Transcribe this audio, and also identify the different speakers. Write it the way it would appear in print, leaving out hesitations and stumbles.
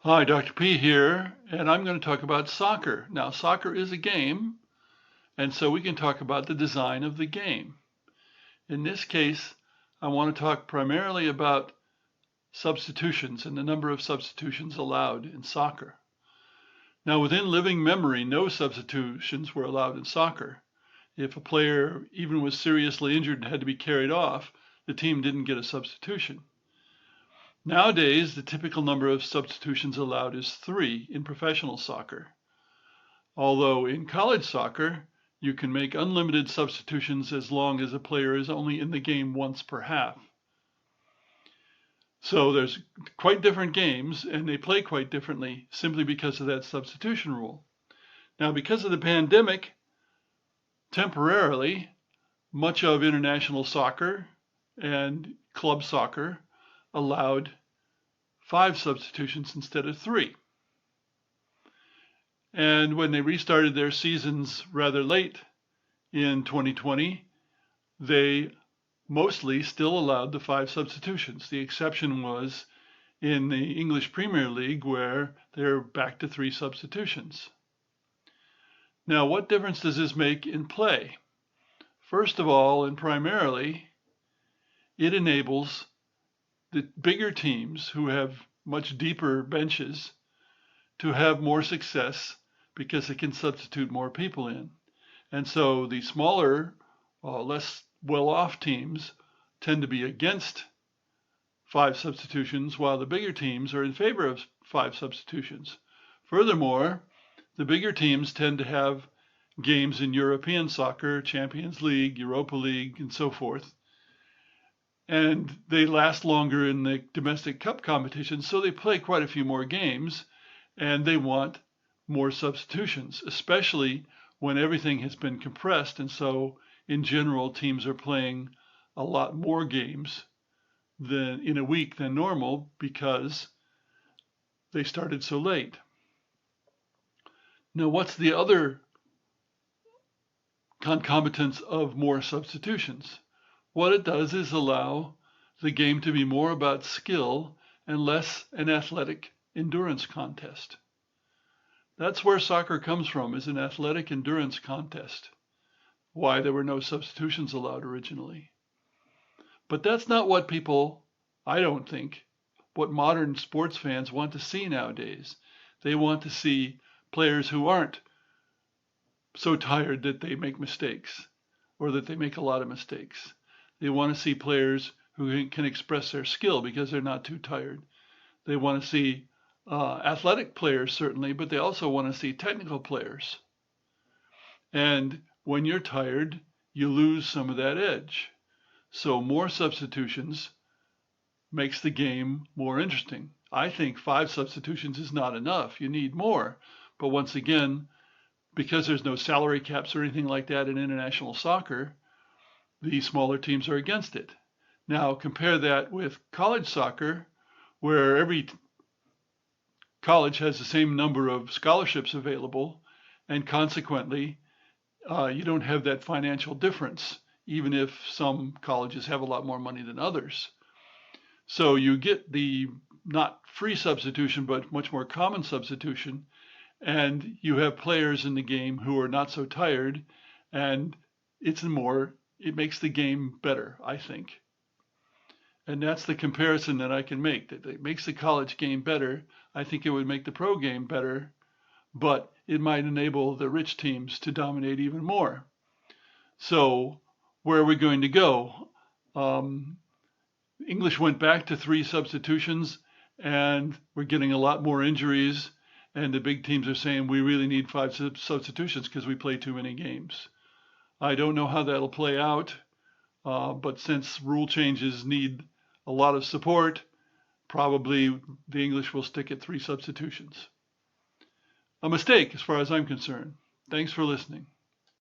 Speaker 1: Hi, Dr. P here, and I'm going to talk about soccer. Now, soccer is a game, and so we can talk about the design of the game. In this case, I want to talk primarily about substitutions and the number of substitutions allowed in soccer. Now, within living memory, no substitutions were allowed in soccer. If a player even was seriously injured and had to be carried off, the team didn't get a substitution. Nowadays, the typical number of substitutions allowed is 3 in professional soccer. Although in college soccer, you can make unlimited substitutions as long as a player is only in the game once per half. So there's quite different games, and they play quite differently simply because of that substitution rule. Now, because of the pandemic, temporarily, much of international soccer and club soccer allowed 5 substitutions instead of 3. And when they restarted their seasons rather late in 2020, they mostly still allowed the 5 substitutions. The exception was in the English Premier League, where they're back to 3 substitutions. Now, what difference does this make in play? First of all, and primarily, it enables the bigger teams who have much deeper benches to have more success because they can substitute more people in. And so the smaller, less well-off teams tend to be against 5 substitutions, while the bigger teams are in favor of 5 substitutions. Furthermore, the bigger teams tend to have games in European soccer, Champions League, Europa League, and so forth. And they last longer in the domestic cup competition, so they play quite a few more games, and they want more substitutions, especially when everything has been compressed. And so, in general, teams are playing a lot more games than in a week than normal because they started so late. Now, what's the other concomitants of more substitutions? What it does is allow the game to be more about skill and less an athletic endurance contest. That's where soccer comes from, is an athletic endurance contest. Why there were no substitutions allowed originally. But that's not what people, I don't think, what modern sports fans want to see nowadays. They want to see players who aren't so tired that they make mistakes or that they make a lot of mistakes. They want to see players who can express their skill because they're not too tired. They want to see athletic players, certainly, but they also want to see technical players. And when you're tired, you lose some of that edge. So more substitutions makes the game more interesting. I think 5 substitutions is not enough. You need more. But once again, because there's no salary caps or anything like that in international soccer, the smaller teams are against it. Now, compare that with college soccer, where every college has the same number of scholarships available, and consequently, you don't have that financial difference, even if some colleges have a lot more money than others. So you get the not free substitution, but much more common substitution, and you have players in the game who are not so tired, and it makes the game better, I think. And that's the comparison that I can make, that it makes the college game better. I think it would make the pro game better, but it might enable the rich teams to dominate even more. So where are we going to go? English went back to 3 substitutions, and we're getting a lot more injuries, and the big teams are saying we really need 5 substitutions because we play too many games. I don't know how that'll play out, but since rule changes need a lot of support, probably the English will stick at 3 substitutions. A mistake as far as I'm concerned. Thanks for listening.